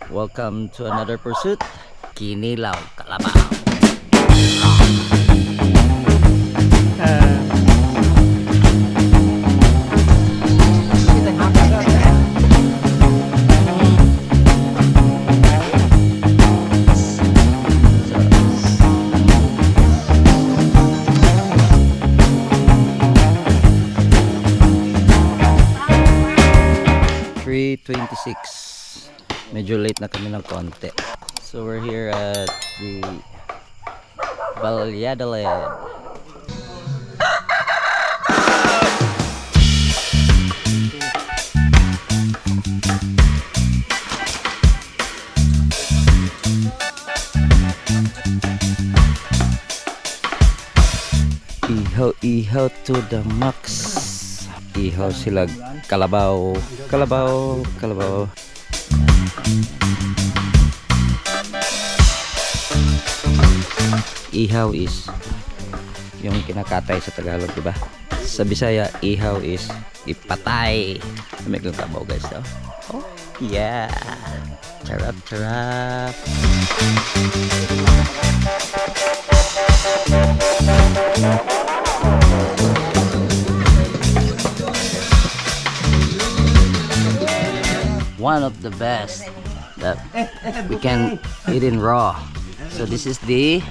Welcome to another pursuit. Kinilaw Kalabaw. Medyo late na kami ng konti. So we're here at the Valladolid. Ihaw to the max. Ihaw sila kalabaw. Ihaw is yung kinakatay sa Tagalog, diba? Sa Bisaya, ihaw is ipatay. May kalabaw guys, no? Oh, yeah. Charap. One of the best that we can eat in raw. So this is the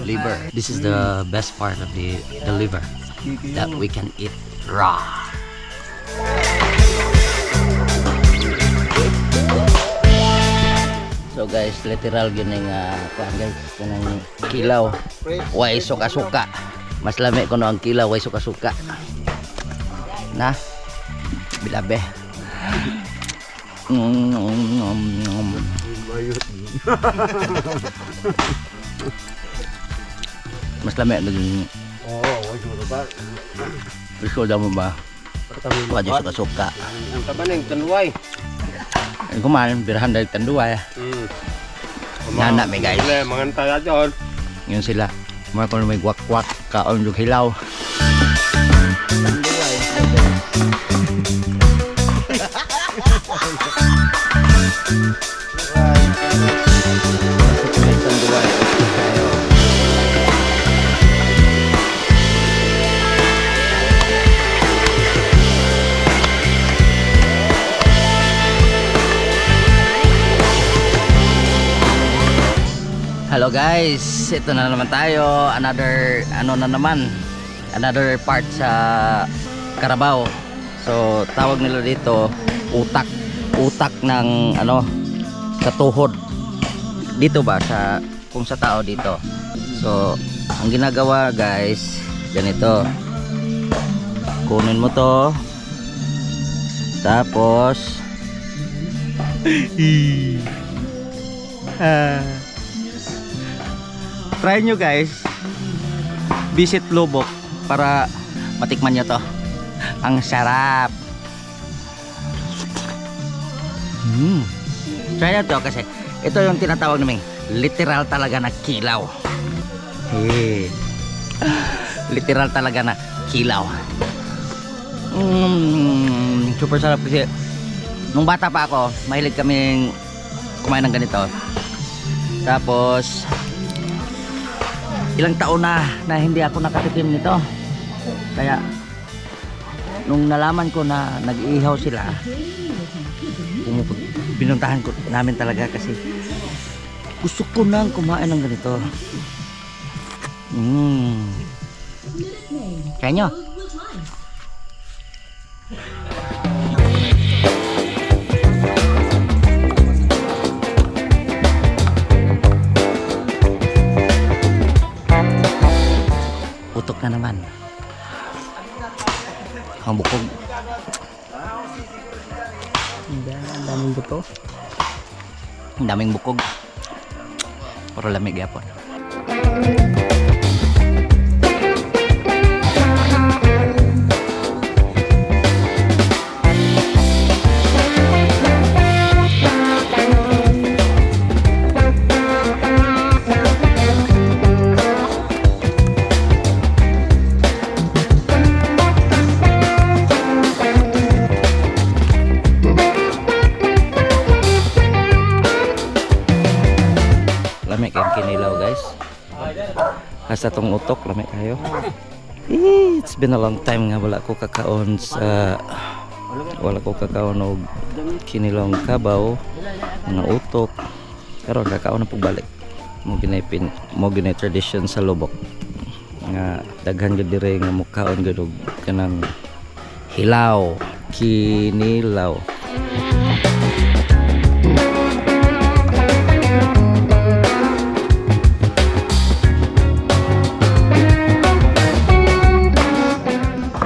liver. This is the best part of the liver that we can eat raw. So guys, literal gining guys, kanang kilaw way suka-suka. Mas lami kuno ang kilaw way suka-suka. Na bilabe. Mas lami ng iso daw mo ba? Wajib suka-suka. Ang tabaning tanduay. Ang kumain birahan dari tanduay. Nana mi guys. Mangantay ajon. Yun sila. Mga kung may gwak-gwak kaon yung hilaw. Hello guys, ito na naman tayo, another part sa Carabao. So tawag nila dito utak ng sa tuhod dito ba kung sa tao dito. So ang ginagawa guys, ganito, kunin mo to, tapos try nyo guys, visit Lubok para matikman nyo to. Ang sarap. Try nyo to kasi ito yung tinatawag namin literal talaga na kilaw. Literal talaga na kilaw. Super sarap kasi nung bata pa ako, mahilig kaming kumain ng ganito. Tapos ilang taon na hindi ako nakatikim nito. Kaya nung nalaman ko na nag-iihaw sila, pinuntahan ko namin talaga kasi gusto ko nang kumain ng ganito. Kaya nyo? Utok na naman. Ang bukog. Ang daming buto. Ang daming bukog. Puro lamig yapon. lami kayong kinilaw guys. Hasta tong utok lami kayo. It's been a long time nga wala ko kakaon og kinilawng kabaw nga utok. Karon kakaon na pagbalik. Mo ginay tradition sa Lubok nga daghan gud dire nga mukaon gud og kanang hilaw, kinilaw.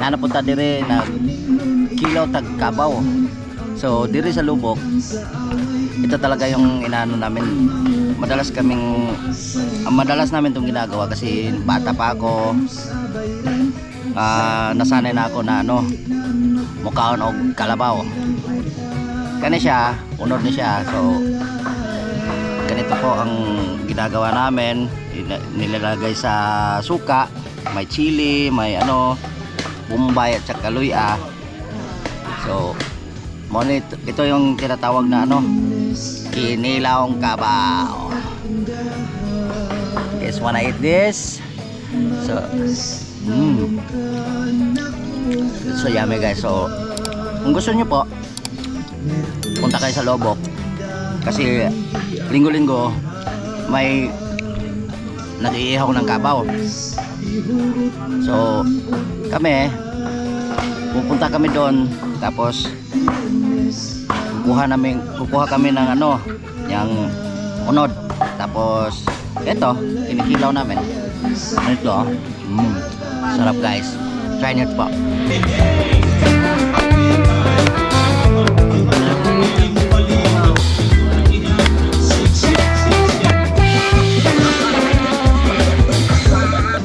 Napunta dire na kilaw tag kabaw. So dire sa Lubok, ito talaga yung inaano namin. Madalas namin itong ginagawa kasi bata pa ako. Nasanay na ako na mukaon og kalabaw. Kani siya, unod ni siya. So ganito po ang ginagawa namin. Nilalagay sa suka, may chili, may Bombay at saka luya. So ito yung tinatawag na kinilawng kabaw. Guys, wanna eat this? So so yummy guys. So kung gusto nyo po, punta kayo sa Lubok kasi linggo-linggo may nag-iihaw ng kabaw. So kami pupunta kami doon, tapos kukuha kami ng yung unod, tapos ito kinikilaw namin. Ito sarap guys, try nyo po.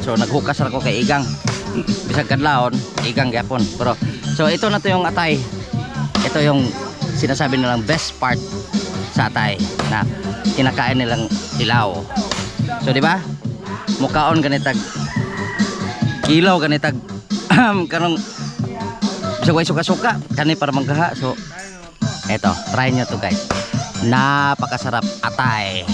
So naghukas ako kay Igang, bisag kadlawon Igang gyapon. Pero so ito na to yung atay. Ito yung sinasabi nilang best part sa atay na kinakain nilang ilaw. So di ba? Mukaon ganitag kilaw ganitag kanong bisag way suka-suka kani para manggaha. So eto, try nyo to guys. Napakasarap atay.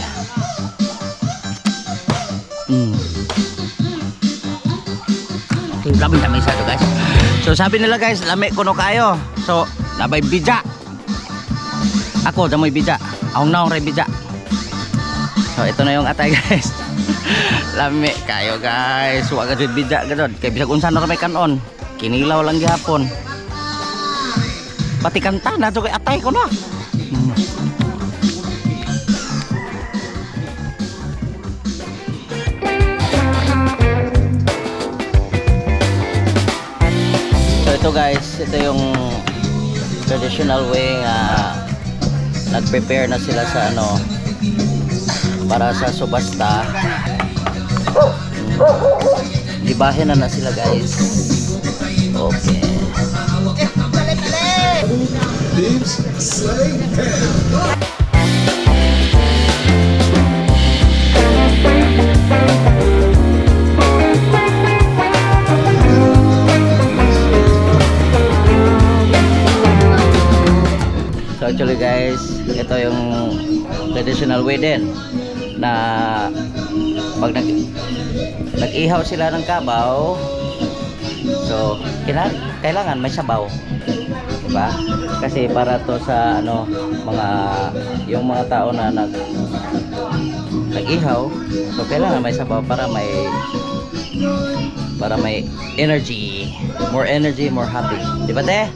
Grabe kami sa to guys. So sabi nila guys, lami kuno kayo. So nabay bija. Ako damoy bija. Ahong naong ray bija. So ito na yung atay guys. Lami kayo guys. Wa gud bija gadod. Kay bisag unsa na may kanon. Kinilaw lang gihapon. Pati kanta na to kay atay ko no. Ito guys, ito yung traditional way nga nag-prepare na sila sa para sa subasta. Libahin na sila guys. Okay. Actually guys, ito yung traditional way din na pag nag-ihaw sila ng kabaw, so kailangan may sabaw, diba? Kasi para to sa yung mga tao na nag-ihaw, so kailangan may sabaw para may energy, more happy, diba te?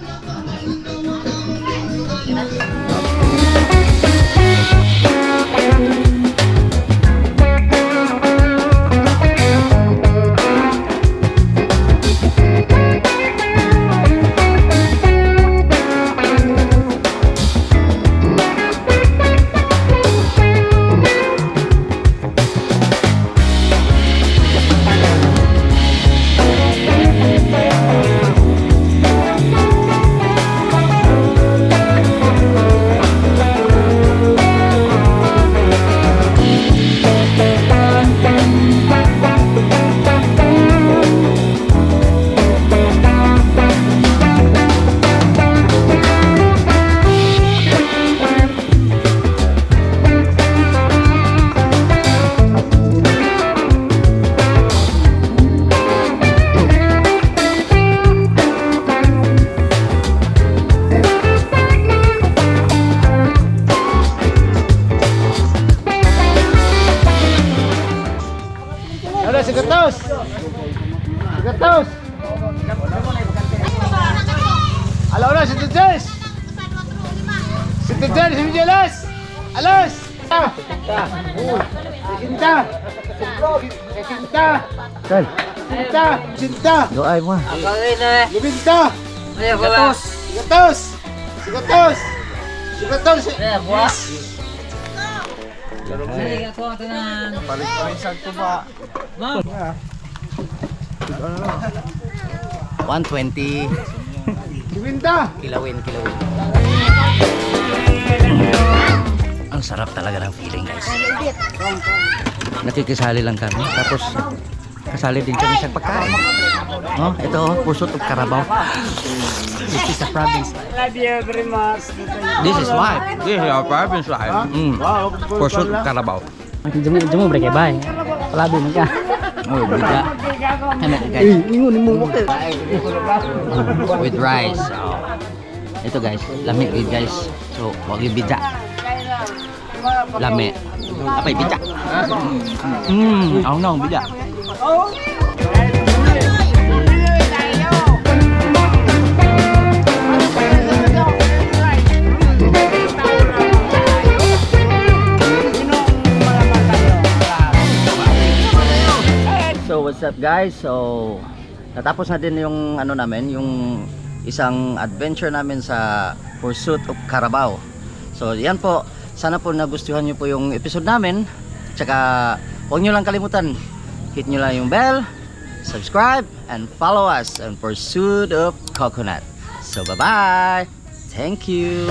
Gatos! Alaw na, si Tujes! Si Tujes, si Mijelas! Alas! Sinta! Sinta! Sinta! Doay mo. Lubinta! Gatos! Gatos! Si Gatos! Si Gatos! Palit-palisan ko ba? 120 Lubinta! kilawin. Ang sarap talaga ng feeling, guys. Nakikisali lang kami, tapos kasali din kami sa pagkain. Oh, ito oh, Pursuit of Carabao. This is a province. Love you very much. This is life. This is our province life. Wow, Pursuit of Carabao. Jemu break bay. Palabi man ka. Oh, bida. Ano guys? ingon mo mo With rice. Oh. Ito guys, lami guys. So, wag yung bida. Lami. Apay bida. Ako na ang bida. So what's up guys? So natapos na din yung ano namin, yung isang adventure namin sa Pursuit of Carabao. So yan po, sana po nagustuhan nyo po yung episode namin. Tsaka huwag nyo lang kalimutan, hit nyo lang yung bell, subscribe, and follow us on Pursuit of Coconut. So bye bye! Thank you!